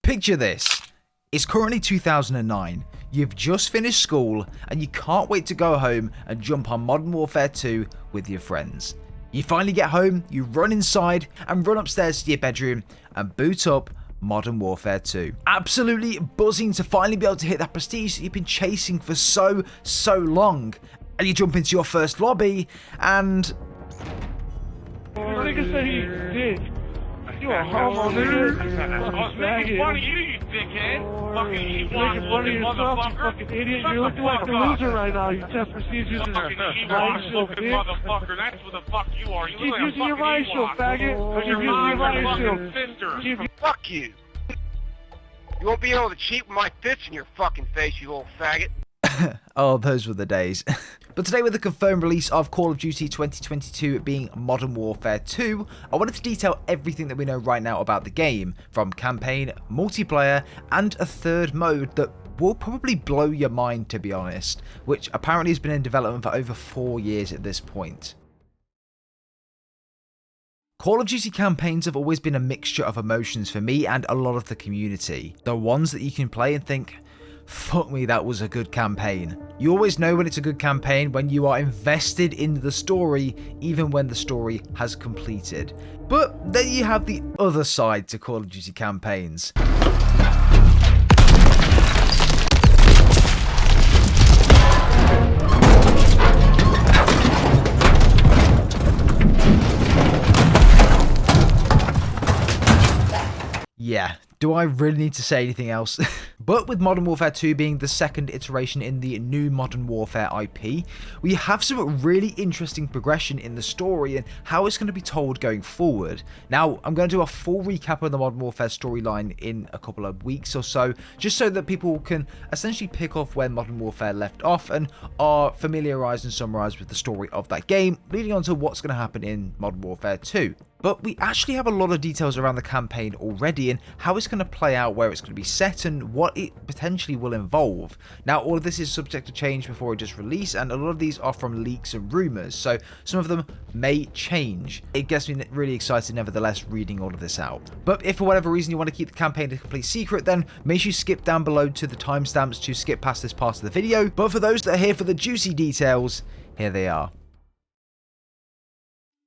Picture this. It's currently 2009, you've just finished school, and you can't wait to go home and jump on Modern Warfare 2 with your friends. You finally get home, you run inside, and run upstairs to your bedroom and boot up Modern Warfare 2. Absolutely buzzing to finally be able to hit that prestige that you've been chasing for so long. And you jump into your first lobby, and... Nigga said he did. You a homo, nigga. Making fun of you dickhead. Fucking you making fun of yourself, you fucking idiot. You're looking like a loser right now. You test procedures in fucking racial, bitch. motherfucker. That's what the fuck you are. You Keep look like a using your fucking racial, Ewok. faggot. Keep Your using your mom's a racial. fucking sister. Fuck you. You won't be able to cheat with my fist in your fucking face, you old faggot. Oh, those were the days. But today, with the confirmed release of Call of Duty 2022 being Modern Warfare 2, I wanted to detail everything that we know right now about the game, from campaign, multiplayer, and a third mode that will probably blow your mind, to be honest, which apparently has been in development for over 4 years at this point. Call of Duty campaigns have always been a mixture of emotions for me and a lot of the community. The ones that you can play and think, fuck me, that was a good campaign. You always know when it's a good campaign when you are invested in the story, even when the story has completed. But then you have the other side to Call of Duty campaigns. Yeah, do I really need to say anything else? But with Modern Warfare 2 being the second iteration in the new Modern Warfare IP, we have some really interesting progression in the story and how it's going to be told going forward. Now, I'm going to do a full recap of the Modern Warfare storyline in a couple of weeks or so, just so that people can essentially pick off where Modern Warfare left off and are familiarised and summarised with the story of that game, leading on to what's going to happen in Modern Warfare 2. But we actually have a lot of details around the campaign already and how it's going to play out, where it's going to be set and what it potentially will involve. Now, all of this is subject to change before it just release, and a lot of these are from leaks and rumours, so some of them may change. It gets me really excited nevertheless reading all of this out. But if for whatever reason you want to keep the campaign a complete secret, then make sure you skip down below to the timestamps to skip past this part of the video. But for those that are here for the juicy details, here they are.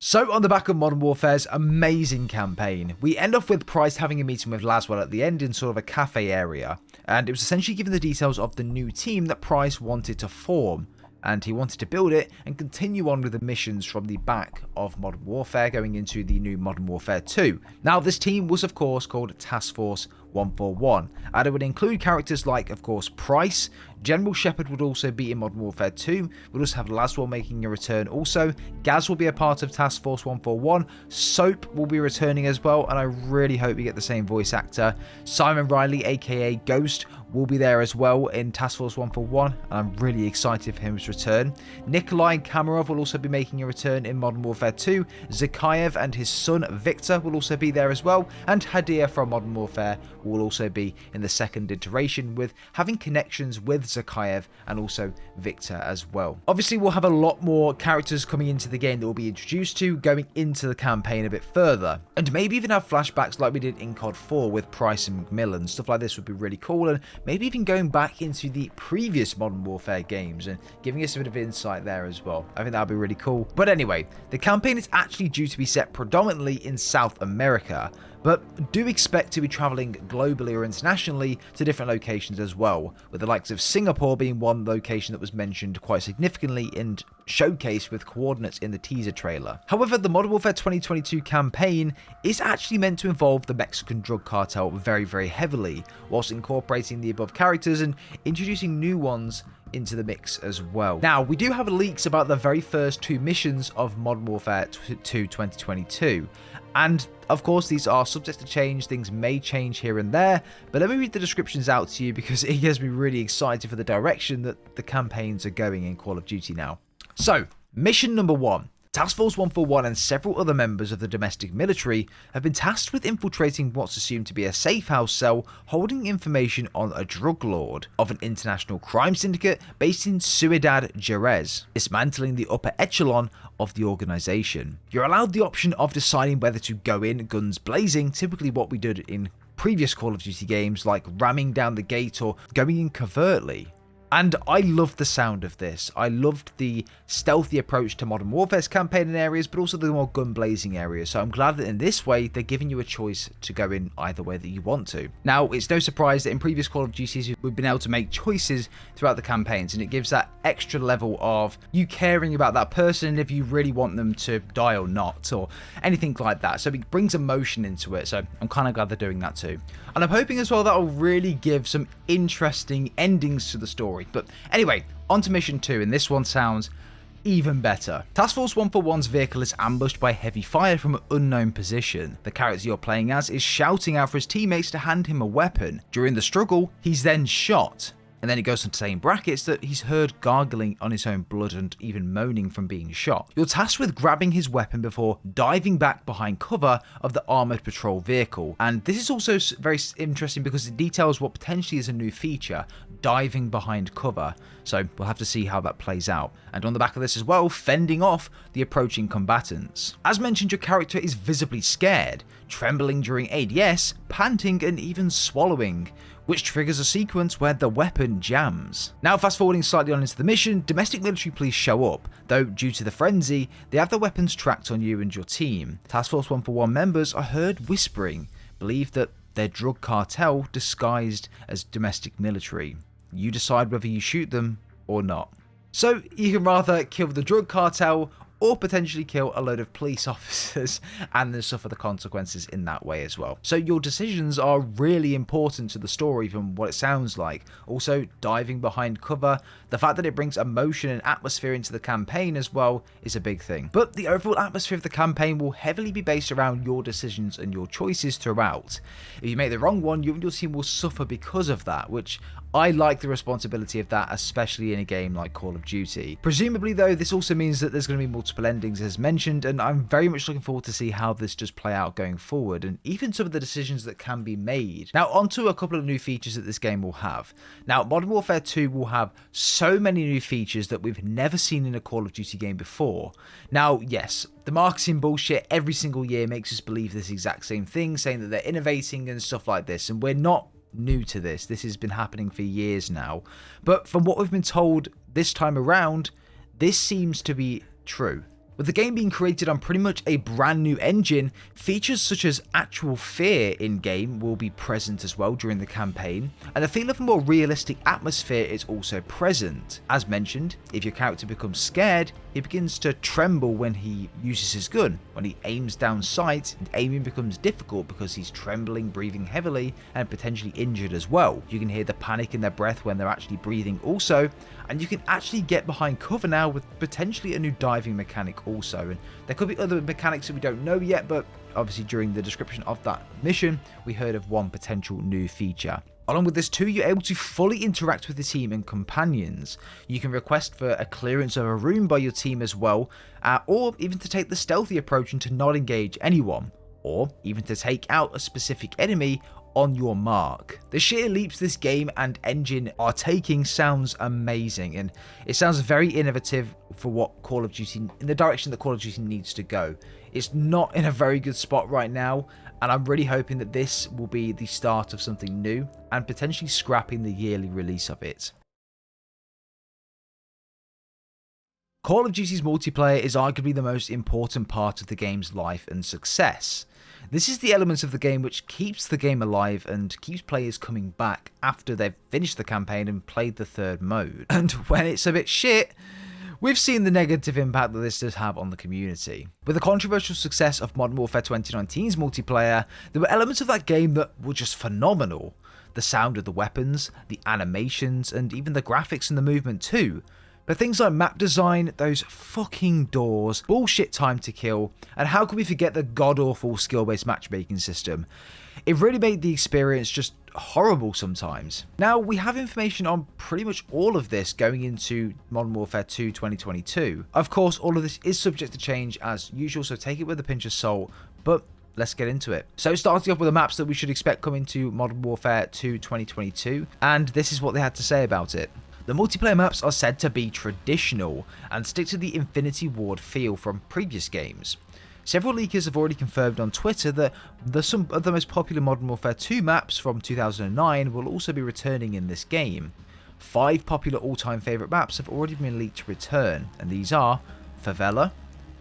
So, on the back of Modern Warfare's amazing campaign, we end off with Price having a meeting with Laswell at the end in sort of a cafe area, and it was essentially given the details of the new team that Price wanted to form, and he wanted to build it and continue on with the missions from the back of Modern Warfare going into the new Modern Warfare 2. Now, this team was of course called Task Force 141, and it would include characters like, of course, Price. General Shepard would also be in Modern Warfare 2. We'll also have Laswell making a return also. Gaz will be a part of Task Force 141. Soap will be returning as well, and I really hope we get the same voice actor. Simon Riley, aka Ghost, will be there as well in Task Force 141, and I'm really excited for his return. Nikolai Kamarov will also be making a return in Modern Warfare 2. Zakhaev and his son Victor will also be there as well, and Hadir from Modern Warfare will also be in the second iteration, with having connections with Zakhaev and also Victor as well. Obviously, we'll have a lot more characters coming into the game that we'll be introduced to going into the campaign a bit further, and maybe even have flashbacks like we did in COD 4 with Price and McMillan. Stuff like this would be really cool, and maybe even going back into the previous Modern Warfare games and giving us a bit of insight there as well. I think that would be really cool. But anyway, the campaign is actually due to be set predominantly in South America, but do expect to be travelling globally or internationally to different locations as well, with the likes of Singapore being one location that was mentioned quite significantly and showcased with coordinates in the teaser trailer. However, the Modern Warfare 2022 campaign is actually meant to involve the Mexican drug cartel very heavily, whilst incorporating the above characters and introducing new ones into the mix as well. Now, we do have leaks about the very first 2 missions of Modern Warfare 2 2022, and of course these are subject to change. Things may change here and there, but let me read the descriptions out to you because it gets me really excited for the direction that the campaigns are going in Call of Duty now. So, mission number 1. Task Force 141 and several other members of the domestic military have been tasked with infiltrating what's assumed to be a safe house cell holding information on a drug lord of an international crime syndicate based in Ciudad Jerez, dismantling the upper echelon of the organisation. You're allowed the option of deciding whether to go in guns blazing, typically what we did in previous Call of Duty games, like ramming down the gate or going in covertly. And I loved the sound of this. I loved the stealthy approach to Modern Warfare's campaign in areas, but also the more gun blazing areas. So I'm glad that in this way, they're giving you a choice to go in either way that you want to. Now, it's no surprise that in previous Call of Duties, we've been able to make choices throughout the campaigns, and it gives that extra level of you caring about that person and if you really want them to die or not, or anything like that. So it brings emotion into it. So I'm kind of glad they're doing that too. And I'm hoping as well that will really give some interesting endings to the story. But anyway, on to mission 2, and this one sounds even better. Task Force 141's vehicle is ambushed by heavy fire from an unknown position. The character you're playing as is shouting out for his teammates to hand him a weapon. During the struggle, he's then shot. And then it goes on to say in brackets that he's heard gargling on his own blood and even moaning from being shot. You're tasked with grabbing his weapon before diving back behind cover of the armoured patrol vehicle. And this is also very interesting because it details what potentially is a new feature, diving behind cover. So we'll have to see how that plays out. And on the back of this as well, fending off the approaching combatants. As mentioned, your character is visibly scared, trembling during ADS, panting and even swallowing, which triggers a sequence where the weapon jams. Now fast forwarding slightly on into the mission, domestic military police show up, though due to the frenzy, they have their weapons tracked on you and your team. Task Force 141 members are heard whispering, believe that they're drug cartel disguised as domestic military. You decide whether you shoot them or not. So you can rather kill the drug cartel or potentially kill a load of police officers and then suffer the consequences in that way as well. So your decisions are really important to the story from what it sounds like. Also, diving behind cover, the fact that it brings emotion and atmosphere into the campaign as well is a big thing. But the overall atmosphere of the campaign will heavily be based around your decisions and your choices throughout. If you make the wrong one, you and your team will suffer because of that, which I like the responsibility of that, especially in a game like Call of Duty. Presumably though, this also means that there's going to be multiple endings as mentioned, and I'm very much looking forward to see how this does play out going forward, and even some of the decisions that can be made. Now onto a couple of new features that this game will have. Now Modern Warfare 2 will have so many new features that we've never seen in a Call of Duty game before. Now yes, the marketing bullshit every single year makes us believe this exact same thing, saying that they're innovating and stuff like this, and we're not new to this. This has been happening for years now. But from what we've been told this time around, this seems to be true. With the game being created on pretty much a brand new engine, features such as actual fear in-game will be present as well during the campaign, and a feel of a more realistic atmosphere is also present. As mentioned, if your character becomes scared, he begins to tremble when he uses his gun. When he aims down sight, aiming becomes difficult because he's trembling, breathing heavily, and potentially injured as well. You can hear the panic in their breath when they're actually breathing also, and you can actually get behind cover now with potentially a new diving mechanic also. And there could be other mechanics that we don't know yet, but obviously during the description of that mission, we heard of one potential new feature. Along with this too, you're able to fully interact with the team and companions. You can request for a clearance of a room by your team as well, or even to take the stealthy approach and to not engage anyone, or even to take out a specific enemy on your mark. The sheer leaps this game and engine are taking sounds amazing, and it sounds very innovative for what Call of Duty, in the direction that Call of Duty needs to go. It's not in a very good spot right now, and I'm really hoping that this will be the start of something new and potentially scrapping the yearly release of it. Call of Duty's multiplayer is arguably the most important part of the game's life and success. This is the element of the game which keeps the game alive and keeps players coming back after they've finished the campaign and played the third mode. And when it's a bit shit, we've seen the negative impact that this does have on the community. With the controversial success of Modern Warfare 2019's multiplayer, there were elements of that game that were just phenomenal. The sound of the weapons, the animations, and even the graphics and the movement too. But things like map design, those fucking doors, bullshit time to kill, and how could we forget the god-awful skill-based matchmaking system? It really made the experience just horrible sometimes. Now, we have information on pretty much all of this going into Modern Warfare 2 2022. Of course, all of this is subject to change as usual, so take it with a pinch of salt, but let's get into it. So starting off with the maps that we should expect coming to Modern Warfare 2 2022, and this is what they had to say about it. The multiplayer maps are said to be traditional and stick to the Infinity Ward feel from previous games. Several leakers have already confirmed on Twitter that some of the most popular Modern Warfare 2 maps from 2009 will also be returning in this game. 5 popular all-time favourite maps have already been leaked to return, and these are Favela,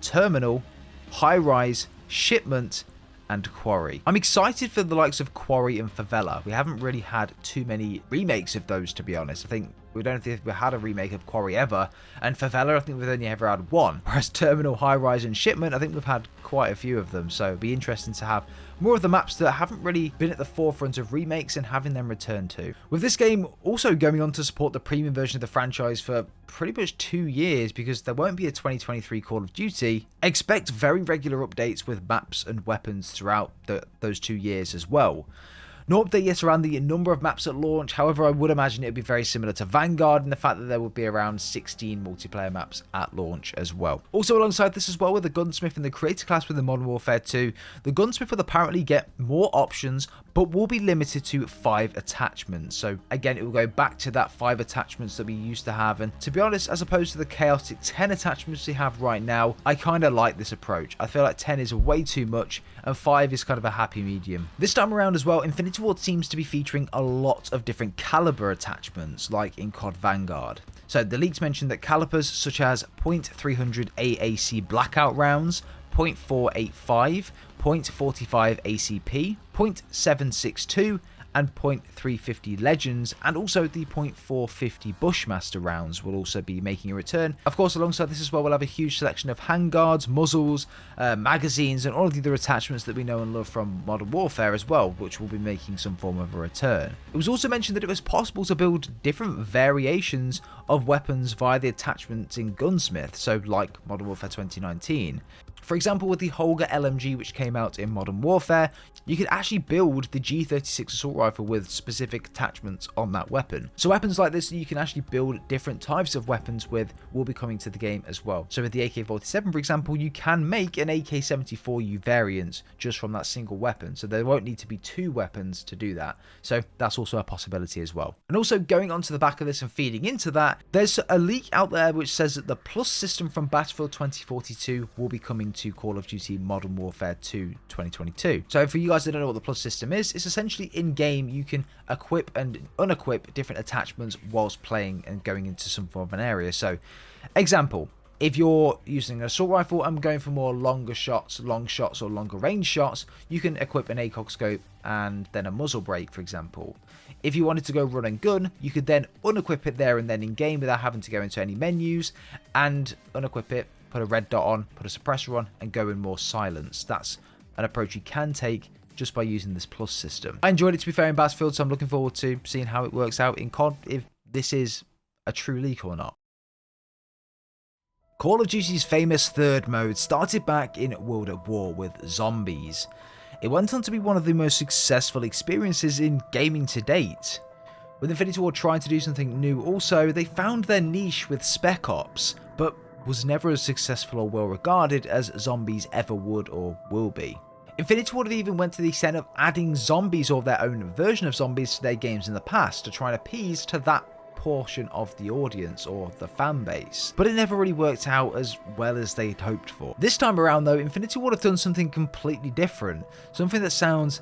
Terminal, High Rise, Shipment, and Quarry. I'm excited for the likes of Quarry and Favela. We haven't really had too many remakes of those, to be honest. I think we don't think we had a remake of Quarry ever, and Favela I think we've only ever had one. Whereas Terminal, High Rise, and Shipment, I think we've had quite a few of them, so it'd be interesting to have more of the maps that haven't really been at the forefront of remakes and having them return to. With this game also going on to support the premium version of the franchise for pretty much 2 years, because there won't be a 2023 Call of Duty, expect very regular updates with maps and weapons throughout those 2 years as well. No update yet around the number of maps at launch, however I would imagine it would be very similar to Vanguard in the fact that there would be around 16 multiplayer maps at launch as well. Also alongside this as well, with the Gunsmith and the Creator class within Modern Warfare 2, the Gunsmith will apparently get more options but will be limited to 5 attachments. So again, it will go back to that 5 attachments that we used to have, and to be honest, as opposed to the chaotic 10 attachments we have right now, I kind of like this approach. I feel like 10 is way too much and 5 is kind of a happy medium. This time around as well, Infinity Ward seems to be featuring a lot of different caliber attachments like in COD Vanguard. So the leaks mentioned that calibers such as .300 AAC Blackout rounds, .485, .45 ACP, .762 and .350 Legends, and also the .450 Bushmaster rounds will also be making a return. Of course, alongside this as well, we'll have a huge selection of handguards, muzzles, magazines, and all of the other attachments that we know and love from Modern Warfare as well, which will be making some form of a return. It was also mentioned that it was possible to build different variations of weapons via the attachments in Gunsmith, so like Modern Warfare 2019. For example, with the Holger LMG, which came out in Modern Warfare, you could actually build the G36 assault rifle with specific attachments on that weapon. So weapons like this you can actually build different types of weapons with will be coming to the game as well. So with the AK-47, for example, you can make an AK-74U variant just from that single weapon. So there won't need to be 2 weapons to do that. So that's also a possibility as well. And also going on to the back of this and feeding into that, there's a leak out there which says that the Plus system from Battlefield 2042 will be coming to Call of Duty Modern Warfare 2 2022. So for you guys that don't know what the Plus system is, it's essentially in-game you can equip and unequip different attachments whilst playing and going into some form of an area. So example, if you're using an assault rifle and going for more longer shots, long shots or longer range shots, you can equip an ACOG scope and then a muzzle brake, for example. If you wanted to go run and gun, you could then unequip it there and then in game without having to go into any menus and unequip it, put a red dot on, put a suppressor on, and go in more silence. That's an approach you can take just by using this Plus system. I enjoyed it, to be fair, in Battlefield, so I'm looking forward to seeing how it works out in COD, if this is a true leak or not. Call of Duty's famous third mode started back in World at War with zombies. It went on to be one of the most successful experiences in gaming to date. With Infinity Ward trying to do something new also, they found their niche with Spec Ops, but was never as successful or well regarded as zombies ever would or will be. Infinity Ward even went to the extent of adding zombies or their own version of zombies to their games in the past to try and appease to that portion of the audience or the fan base, but it never really worked out as well as they'd hoped for. This time around though, Infinity Ward have done something completely different, something that sounds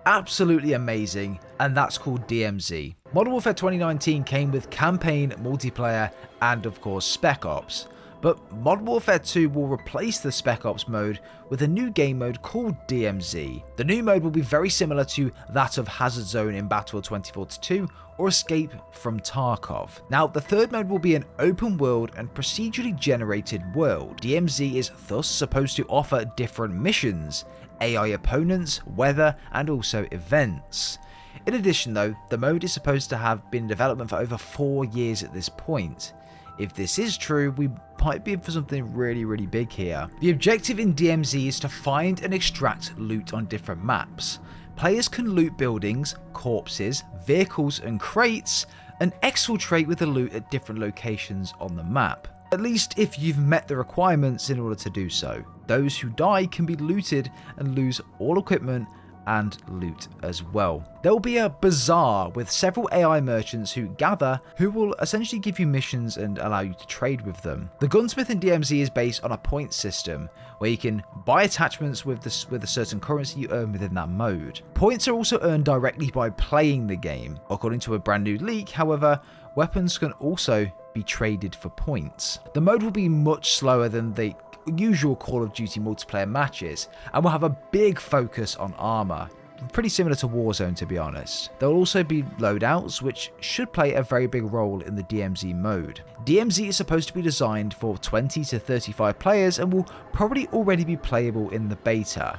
absolutely amazing, and that's called DMZ. Modern Warfare 2019 came with campaign, multiplayer, and of course Spec Ops. But Modern Warfare 2 will replace the Spec Ops mode with a new game mode called DMZ. The new mode will be very similar to that of Hazard Zone in Battlefield 2042 or Escape from Tarkov. Now, the third mode will be an open world and procedurally generated world. DMZ is thus supposed to offer different missions, AI opponents, weather, and also events. In addition though, the mode is supposed to have been in development for over 4 years at this point. If this is true, we might be in for something really big here. The objective in DMZ is to find and extract loot on different maps. Players can loot buildings, corpses, vehicles and crates, and exfiltrate with the loot at different locations on the map. At least if you've met the requirements in order to do so. Those who die can be looted and lose all equipment and loot as well. There will be a bazaar with several AI merchants who gather, who will essentially give you missions and allow you to trade with them. The gunsmith in DMZ is based on a point system where you can buy attachments with a certain currency you earn within that mode. Points are also earned directly by playing the game. According to a brand new leak, however, weapons can also be traded for points. The mode will be much slower than the usual Call of Duty multiplayer matches and will have a big focus on armor. Pretty similar to Warzone, to be honest. There will also be loadouts, which should play a very big role in the DMZ mode. DMZ is supposed to be designed for 20 to 35 players and will probably already be playable in the beta.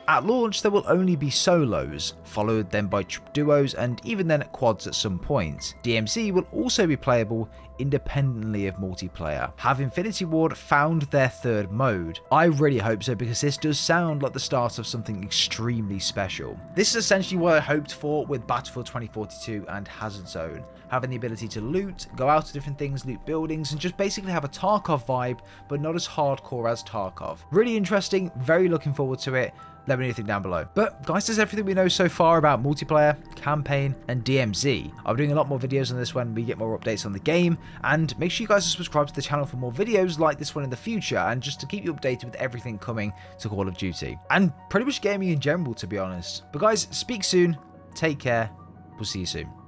At launch, there will only be solos, followed then by duos and even then quads at some point. DMZ will also be playable independently of multiplayer. Have Infinity Ward found their third mode? I really hope so, because this does sound like the start of something extremely special. This is essentially what I hoped for with Battlefield 2042 and Hazard Zone. Having the ability to loot, go out to different things, loot buildings, and just basically have a Tarkov vibe, but not as hardcore as Tarkov. Really interesting, very looking forward to it. Let me know anything down below. But guys, that's everything we know so far about multiplayer, campaign, and DMZ. I'll be doing a lot more videos on this when we get more updates on the game, and make sure you guys are subscribed to the channel for more videos like this one in the future, and just to keep you updated with everything coming to Call of Duty. And pretty much gaming in general, to be honest. But guys, speak soon, take care, we'll see you soon.